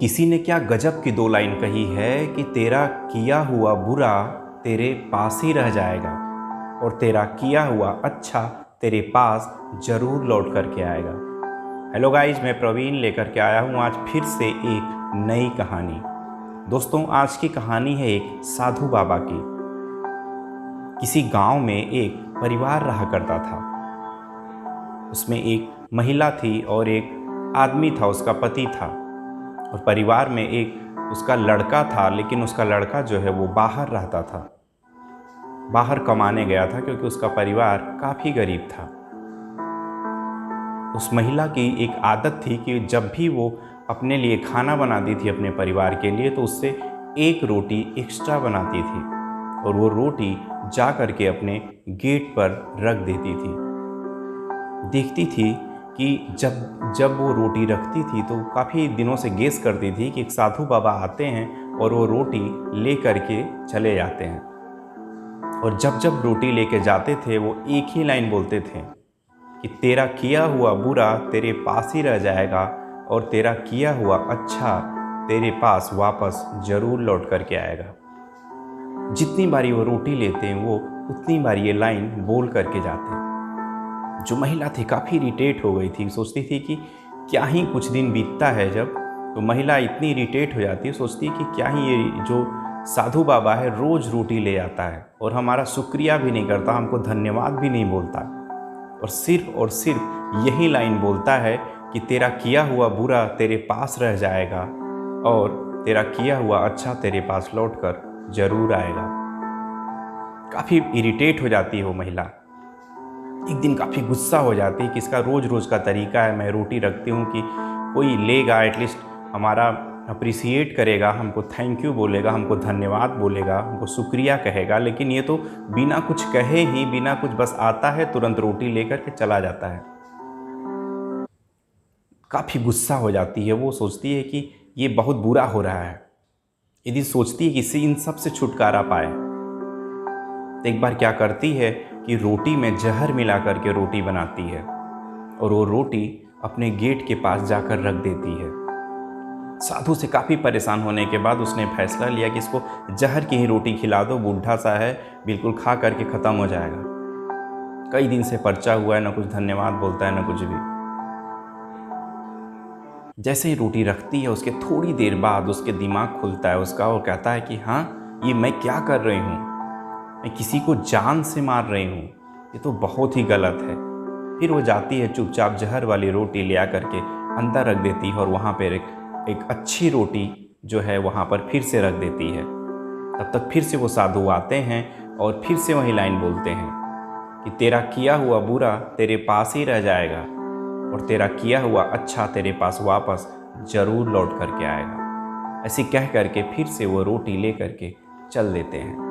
किसी ने क्या गजब की दो लाइन कही है कि तेरा किया हुआ बुरा तेरे पास ही रह जाएगा और तेरा किया हुआ अच्छा तेरे पास ज़रूर लौट कर के आएगा। हेलो गाइज, मैं प्रवीण लेकर के आया हूँ आज फिर से एक नई कहानी। दोस्तों, आज की कहानी है एक साधु बाबा की। किसी गांव में एक परिवार रहा करता था। उसमें एक महिला थी और एक आदमी था, उसका पति था। और परिवार में एक उसका लड़का था, लेकिन उसका लड़का जो है वो बाहर रहता था, बाहर कमाने गया था क्योंकि उसका परिवार काफ़ी गरीब था। उस महिला की एक आदत थी कि जब भी वो अपने लिए खाना बनाती थी अपने परिवार के लिए, तो उससे एक रोटी एक्स्ट्रा बनाती थी और वो रोटी जा करके अपने गेट पर रख देती थी। देखती थी कि जब जब वो रोटी रखती थी तो काफ़ी दिनों से गेस करती थी कि एक साधु बाबा आते हैं और वो रोटी ले करके चले जाते हैं। और जब जब रोटी लेके जाते थे वो एक ही लाइन बोलते थे कि तेरा किया हुआ बुरा तेरे पास ही रह जाएगा और तेरा किया हुआ अच्छा तेरे पास वापस ज़रूर लौट करके आएगा। जितनी बारी वो रोटी लेते हैं वो उतनी बार ये लाइन बोल करके जाते हैं। जो महिला थी काफ़ी इरिटेट हो गई थी, सोचती थी कि क्या ही कुछ दिन बीतता है जब, तो महिला इतनी इरिटेट हो जाती है, सोचती है कि क्या ही ये जो साधु बाबा है रोज़ रोटी ले आता है और हमारा शुक्रिया भी नहीं करता, हमको धन्यवाद भी नहीं बोलता और सिर्फ यही लाइन बोलता है कि तेरा किया हुआ बुरा तेरे पास रह जाएगा और तेरा किया हुआ अच्छा तेरे पास लौट कर ज़रूर आएगा। काफ़ी इरिटेट हो जाती है वो महिला। एक दिन काफ़ी गुस्सा हो जाती है कि इसका रोज़ रोज़ का तरीका है, मैं रोटी रखती हूँ कि कोई लेगा, एटलीस्ट हमारा अप्रिसिएट करेगा, हमको थैंक यू बोलेगा, हमको धन्यवाद बोलेगा, हमको शुक्रिया कहेगा, लेकिन ये तो बिना कुछ कहे ही, बिना कुछ बस आता है, तुरंत रोटी लेकर के चला जाता है। काफ़ी गुस्सा हो जाती है वो, सोचती है कि ये बहुत बुरा हो रहा है। यदि सोचती है कि इससे इन सब से छुटकारा पाए, तो एक बार क्या करती है कि रोटी में जहर मिला करके रोटी बनाती है और वो रोटी अपने गेट के पास जाकर रख देती है। साधु से काफ़ी परेशान होने के बाद उसने फैसला लिया कि इसको जहर की ही रोटी खिला दो, बूढ़ा सा है, बिल्कुल खा करके ख़त्म हो जाएगा। कई दिन से पर्चा हुआ है, ना कुछ धन्यवाद बोलता है ना कुछ भी। जैसे ही रोटी रखती है उसके थोड़ी देर बाद उसके दिमाग खुलता है उसका और कहता है कि हाँ, ये मैं क्या कर रही हूँ, मैं किसी को जान से मार रही हूँ, ये तो बहुत ही गलत है। फिर वो जाती है, चुपचाप जहर वाली रोटी ले आकर के अंदर रख देती है और वहाँ पर एक अच्छी रोटी जो है वहाँ पर फिर से रख देती है। तब तक फिर से वो साधु आते हैं और फिर से वही लाइन बोलते हैं कि तेरा किया हुआ बुरा तेरे पास ही रह जाएगा और तेरा किया हुआ अच्छा तेरे पास वापस ज़रूर लौट करके आएगा। ऐसी कह करके फिर से वो रोटी ले करके चल देते हैं।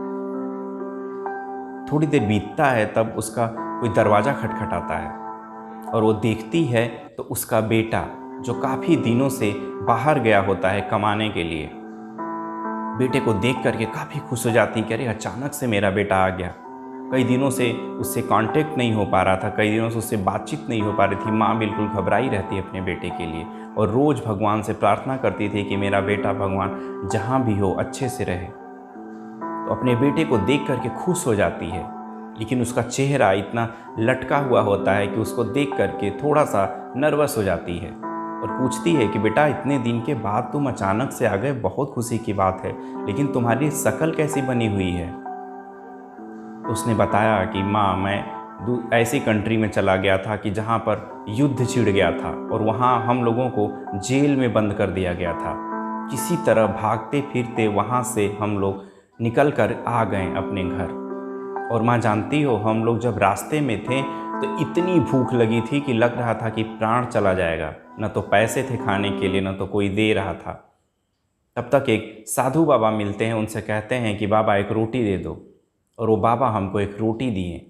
थोड़ी देर बीतता है, तब उसका कोई दरवाज़ा खटखटाता है और वो देखती है तो उसका बेटा जो काफ़ी दिनों से बाहर गया होता है कमाने के लिए, बेटे को देख करके काफ़ी खुश हो जाती है कि अरे अचानक से मेरा बेटा आ गया। कई दिनों से उससे कांटेक्ट नहीं हो पा रहा था, कई दिनों से उससे बातचीत नहीं हो पा रही थी। माँ बिल्कुल घबराई रहती है अपने बेटे के लिए और रोज़ भगवान से प्रार्थना करती थी कि मेरा बेटा भगवान जहाँ भी हो अच्छे से रहे। तो अपने बेटे को देख करके खुश हो जाती है, लेकिन उसका चेहरा इतना लटका हुआ होता है कि उसको देख करके थोड़ा सा नर्वस हो जाती है और पूछती है कि बेटा, इतने दिन के बाद तुम अचानक से आ गए, बहुत खुशी की बात है, लेकिन तुम्हारी शक्ल कैसी बनी हुई है? उसने बताया कि माँ, मैं ऐसी कंट्री में चला गया था कि जहाँ पर युद्ध छिड़ गया था और वहाँ हम लोगों को जेल में बंद कर दिया गया था। किसी तरह भागते फिरते वहाँ से हम लोग निकल कर आ गए अपने घर। और माँ जानती हो, हम लोग जब रास्ते में थे तो इतनी भूख लगी थी कि लग रहा था कि प्राण चला जाएगा। न तो पैसे थे खाने के लिए, न तो कोई दे रहा था। तब तक एक साधु बाबा मिलते हैं, उनसे कहते हैं कि बाबा एक रोटी दे दो। और वो बाबा हमको एक रोटी दिए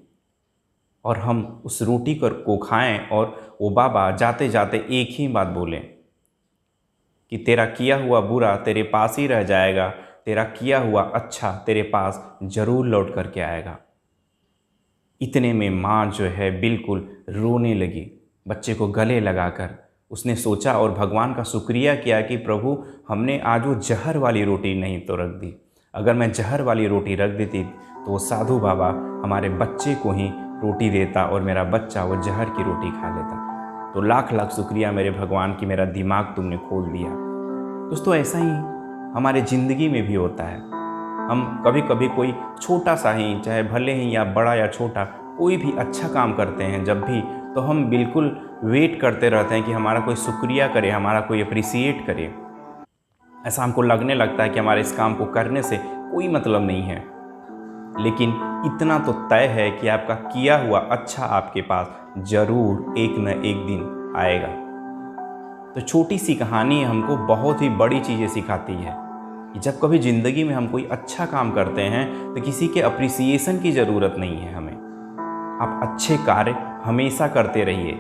और हम उस रोटी को खाएं और वो बाबा जाते जाते एक ही बात बोले कि तेरा किया हुआ बुरा तेरे पास ही रह जाएगा, तेरा किया हुआ अच्छा तेरे पास ज़रूर लौट करके आएगा। इतने में माँ जो है बिल्कुल रोने लगी, बच्चे को गले लगाकर उसने सोचा और भगवान का शुक्रिया किया कि प्रभु हमने आज वो जहर वाली रोटी नहीं तो रख दी। अगर मैं जहर वाली रोटी रख देती तो वो साधु बाबा हमारे बच्चे को ही रोटी देता और मेरा बच्चा वो जहर की रोटी खा लेता। तो लाख लाख शुक्रिया मेरे भगवान की मेरा दिमाग तुमने खोल दिया। दोस्तों ऐसा ही हमारे ज़िंदगी में भी होता है। हम कभी कभी कोई छोटा सा ही, चाहे भले ही या बड़ा या छोटा, कोई भी अच्छा काम करते हैं जब भी, तो हम बिल्कुल वेट करते रहते हैं कि हमारा कोई शुक्रिया करे, हमारा कोई अप्रिसिएट करे। ऐसा हमको लगने लगता है कि हमारे इस काम को करने से कोई मतलब नहीं है। लेकिन इतना तो तय है कि आपका किया हुआ अच्छा आपके पास ज़रूर एक न एक दिन आएगा। तो छोटी सी कहानी हमको बहुत ही बड़ी चीज़ें सिखाती है कि जब कभी ज़िंदगी में हम कोई अच्छा काम करते हैं तो किसी के अप्रिसिएशन की ज़रूरत नहीं है हमें। आप अच्छे कार्य हमेशा करते रहिए,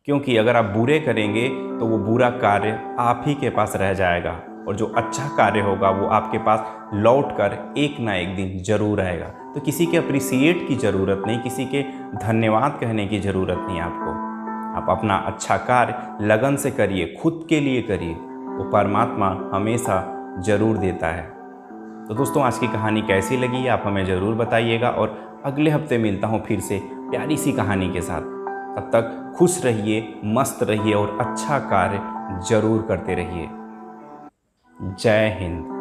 क्योंकि अगर आप बुरे करेंगे तो वो बुरा कार्य आप ही के पास रह जाएगा, और जो अच्छा कार्य होगा वो आपके पास लौट कर एक ना एक दिन ज़रूर आएगा। तो किसी के अप्रिसिएट की ज़रूरत नहीं, किसी के धन्यवाद कहने की ज़रूरत नहीं आपको। आप अपना अच्छा कार्य लगन से करिए, खुद के लिए करिए, वो परमात्मा हमेशा ज़रूर देता है। तो दोस्तों आज की कहानी कैसी लगी आप हमें ज़रूर बताइएगा, और अगले हफ्ते मिलता हूँ फिर से प्यारी सी कहानी के साथ। तब तक खुश रहिए, मस्त रहिए और अच्छा कार्य ज़रूर करते रहिए। जय हिंद।